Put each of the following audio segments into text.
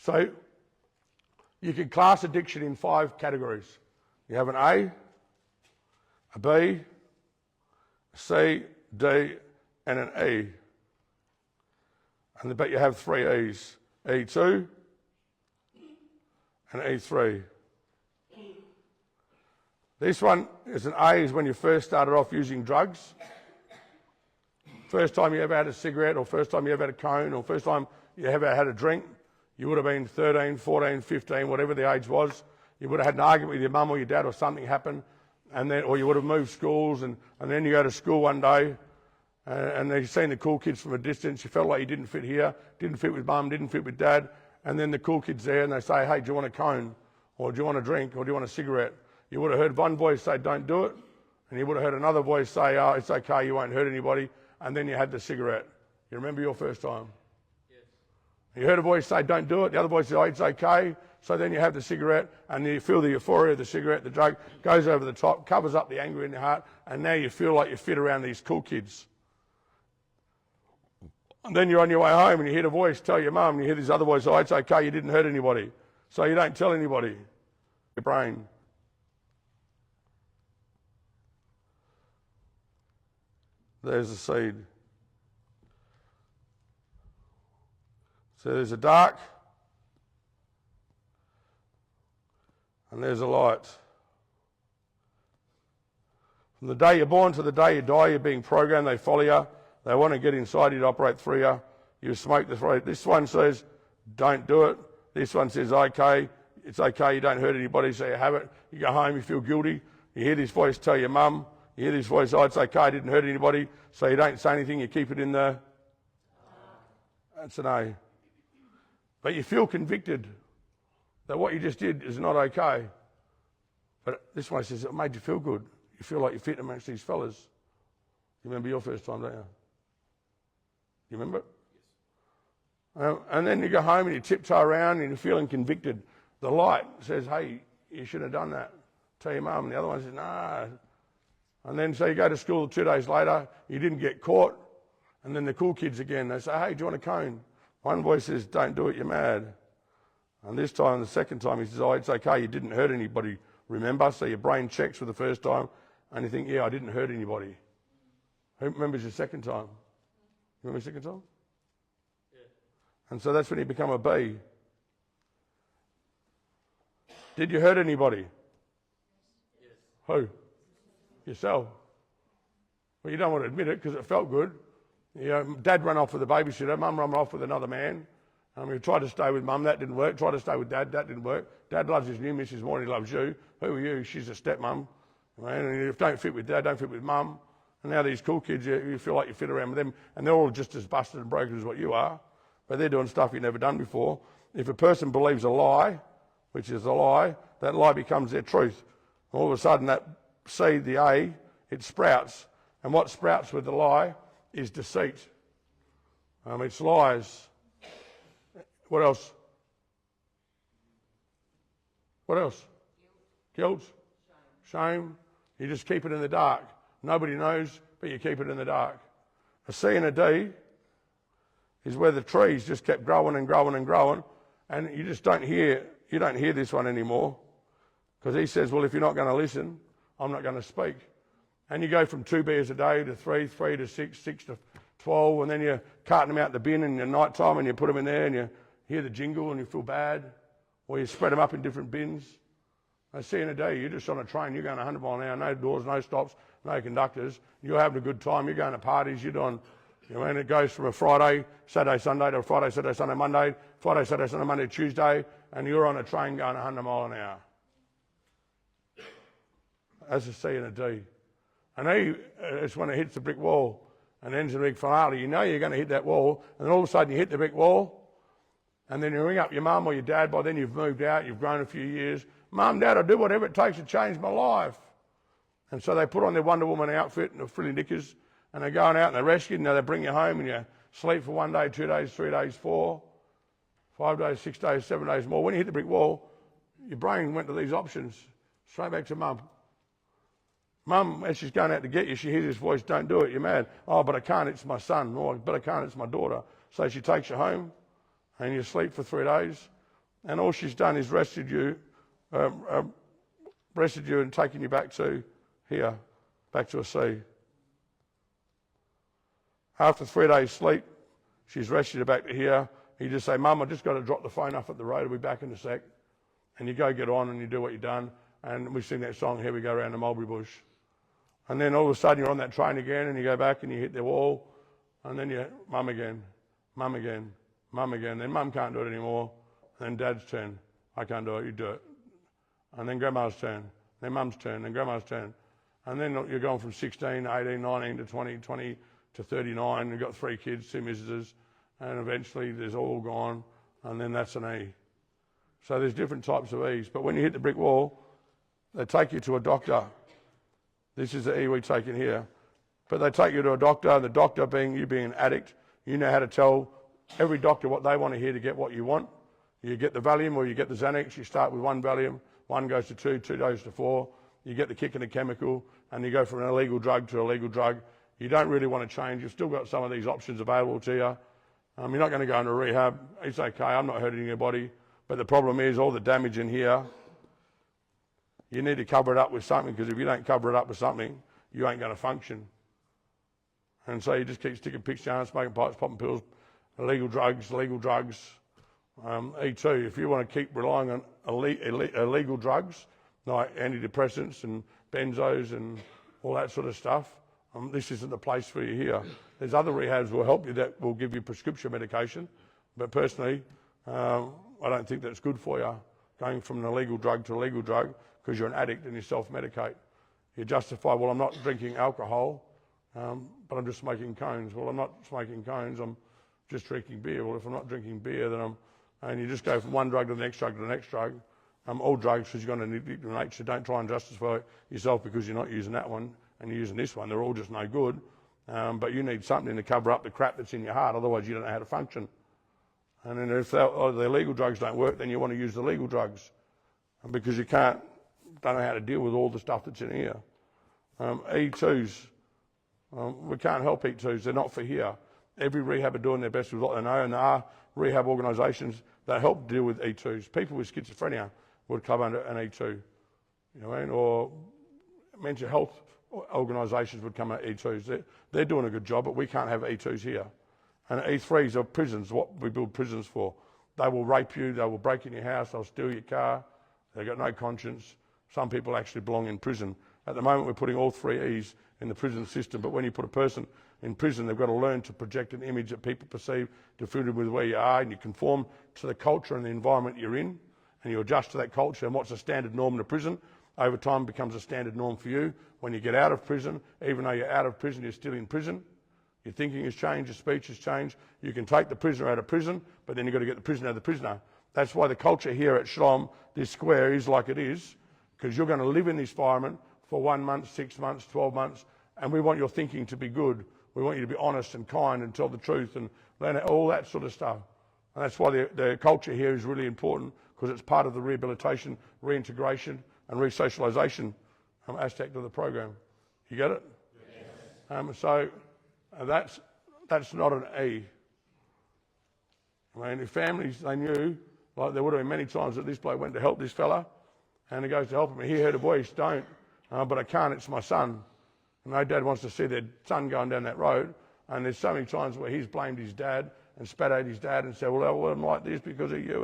So you can class addiction in 5 categories. You have an A, a B, a C, D, and an E. And I bet you have 3 E's. E2 and E3. This one is an A, is when you first started off using drugs. First time you ever had a cigarette, or first time you ever had a cone, or first time you ever had a drink. You would have been 13, 14, 15, whatever the age was. You would have had an argument with your mum or your dad, or something happened, and then, or you would have moved schools, and then you go to school one day, and you've seen the cool kids from a distance. You felt like you didn't fit here, didn't fit with mum, didn't fit with dad, and then the cool kid's there, and they say, hey, do you want a cone, or do you want a drink, or do you want a cigarette? You would have heard one voice say, don't do it, and you would have heard another voice say, oh, it's okay, you won't hurt anybody, and then you had the cigarette. You remember your first time? You heard a voice say, don't do it. The other voice said, oh, it's okay. So then you have the cigarette, and you feel the euphoria of the cigarette, the drug goes over the top, covers up the anger in your heart, and now you feel like you fit around these cool kids. And then you're on your way home, and you hear the voice tell your mum, and you hear this other voice, oh, it's okay, you didn't hurt anybody. So you don't tell anybody. Your brain. There's the seed. So there's a dark, and there's a light. From the day you're born to the day you die, you're being programmed. They follow you. They want to get inside you to operate through you. You smoke the throat. This one says, don't do it. This one says, okay, it's okay, you don't hurt anybody, so you have it. You go home, you feel guilty. You hear this voice tell your mum. You hear this voice, oh, it's okay, I didn't hurt anybody, so you don't say anything, you keep it in the... That's an A. But you feel convicted that what you just did is not okay. But this one says, it made you feel good. You feel like you fit amongst these fellas. You remember your first time, don't you? You remember it? Yes. And then you go home and you tiptoe around and you're feeling convicted. The light says, hey, you shouldn't have done that. Tell your mum. And the other one says, nah. And then so you go to school 2 days later, you didn't get caught. And then the cool kids again, they say, hey, do you want a cone? One voice says, don't do it, you're mad. And this time, the second time, he says, oh, it's okay, you didn't hurt anybody, remember? So your brain checks for the first time, and you think, yeah, I didn't hurt anybody. Who remembers your second time? You remember your second time? Yeah. And so that's when you become a B. Did you hurt anybody? Yes. Who? Yourself. Well, you don't want to admit it because it felt good. You know, Dad ran off with a babysitter, Mum ran off with another man. We tried to stay with Mum, that didn't work. Tried to stay with Dad, that didn't work. Dad loves his new missus more than he loves you. Who are you? She's a stepmum. And you don't fit with Dad, don't fit with Mum. And now these cool kids, you feel like you fit around with them, and they're all just as busted and broken as what you are. But they're doing stuff you've never done before. If a person believes a lie, which is a lie, that lie becomes their truth. All of a sudden that seed, the A, it sprouts. And what sprouts with the lie is deceit. It's lies. What else? What else? Guilt. Shame. You just keep it in the dark. Nobody knows, but you keep it in the dark. A C and a D is where the trees just kept growing and growing and growing, and you just don't hear this one anymore. Because he says, well, if you're not going to listen, I'm not going to speak. And you go from 2 beers a day to 3, 3 to 6, 6 to 12, and then you're carting them out the bin in the night time and you put them in there and you hear the jingle and you feel bad, or you spread them up in different bins. I see in a day, you're just on a train, you're going 100 mile an hour, no doors, no stops, no conductors. You're having a good time, you're going to parties, you're doing, and it goes from a Friday, Saturday, Sunday to a Friday, Saturday, Sunday, Monday, Friday, Saturday, Sunday, Monday, Tuesday, and you're on a train going 100 mile an hour. That's a C and a D. And it's when it hits the brick wall and ends in a big finale. You know you're going to hit that wall, and then all of a sudden you hit the brick wall, and then you ring up your mum or your dad. By then you've moved out, you've grown a few years. Mum, Dad, I'll do whatever it takes to change my life. And so they put on their Wonder Woman outfit and the frilly knickers, and they're going out and they're rescued, and they bring you home, and you sleep for 1 day, 2 days, 3 days, 4, 5 days, 6 days, 7 days more. When you hit the brick wall, your brain went to these options. Straight back to Mum. Mum, as she's going out to get you, she hears this voice, don't do it, you're mad. Oh, but I can't, it's my son. Oh, but I can't, it's my daughter. So she takes you home, and you sleep for 3 days, And all she's done is rested you and taken you back to here, back to a C. After 3 days sleep, she's rested you back to here. You just say, Mum, I just got to drop the phone off at the road. I'll be back in a sec. And you go get on and you do what you've done. And we sing that song, Here We Go Around the Mulberry Bush. And then all of a sudden you're on that train again and you go back and you hit the wall. And then you, Mum again, Mum again, Mum again. Then Mum can't do it anymore. And then Dad's turn. I can't do it, you do it. And then Grandma's turn. Then Mum's turn. Then Grandma's turn. And then you're going from 16, 18, 19 to 20, 20 to 39. You've got 3 kids, 2 missuses. And eventually there's all gone. And then that's an E. So there's different types of E's. But when you hit the brick wall, they take you to a doctor. This is the E we take in here. But they take you to a doctor, the doctor being you being an addict. You know how to tell every doctor what they want to hear to get what you want. You get the Valium or you get the Xanax. You start with 1 Valium, 1 goes to 2, 2 goes to 4. You get the kick and the chemical, and you go from an illegal drug to a legal drug. You don't really want to change. You've still got some of these options available to you. You're not going to go into rehab. It's okay, I'm not hurting your body. But the problem is all the damage in here, you need to cover it up with something, because if you don't cover it up with something, you ain't going to function. And so you just keep sticking picks down, smoking pipes, popping pills, illegal drugs. E2, if you want to keep relying on illegal drugs, like antidepressants and benzos and all that sort of stuff, this isn't the place for you here. There's other rehabs will help you that will give you prescription medication, but personally, I don't think that's good for you, going from an illegal drug to a legal drug, because you're an addict and you self-medicate. You justify, well, I'm not drinking alcohol, but I'm just smoking cones. Well, I'm not smoking cones, I'm just drinking beer. Well, if I'm not drinking beer, then and you just go from one drug to the next drug to the next drug. All drugs, because you've got an addictive nature. Don't try and justify yourself because you're not using that one and you're using this one. They're all just no good. But you need something to cover up the crap that's in your heart, otherwise you don't know how to function. And then if the illegal drugs don't work, then you want to use the legal drugs, because you don't know how to deal with all the stuff that's in here. E2s, we can't help E2s, they're not for here. Every rehab are doing their best with what they know, and there are rehab organisations that help deal with E2s. People with schizophrenia would come under an E2, you know, or mental health organisations would come under E2s. They're doing a good job, but we can't have E2s here. And E3s are prisons, what we build prisons for. They will rape you, they will break in your house, they'll steal your car, they've got no conscience. Some people actually belong in prison. At the moment we're putting all 3 E's in the prison system, but when you put a person in prison, they've got to learn to project an image that people perceive to fit with where you are, and you conform to the culture and the environment you're in, and you adjust to that culture. And what's a standard norm in a prison, over time becomes a standard norm for you. When you get out of prison, even though you're out of prison, you're still in prison. Your thinking has changed, your speech has changed. You can take the prisoner out of prison, but then you've got to get the prisoner out of the prisoner. That's why the culture here at Shalom, this square, is like it is, because you're going to live in this environment for 1 month, 6 months, 12 months, and we want your thinking to be good. We want you to be honest and kind and tell the truth and learn all that sort of stuff. And that's why the culture here is really important, because it's part of the rehabilitation, reintegration and re-socialisation aspect of the program. You get it? Yes. So that's not an E. I mean, if families, they knew, like there would have been many times that this bloke went to help this fella, and he goes to help him, and he heard a voice, don't, but I can't, it's my son. And no dad wants to see their son going down that road, and there's so many times where he's blamed his dad and spat at his dad and said, well, I'm like this because of you,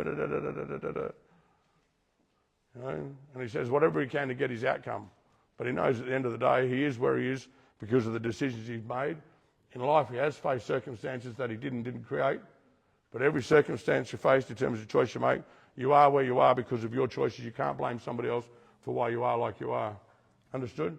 you know? And he says whatever he can to get his outcome. But he knows at the end of the day, he is where he is because of the decisions he's made. In life, he has faced circumstances that he didn't create. But every circumstance you face determines the choice you make. You are where you are because of your choices. You can't blame somebody else for why you are like you are. Understood?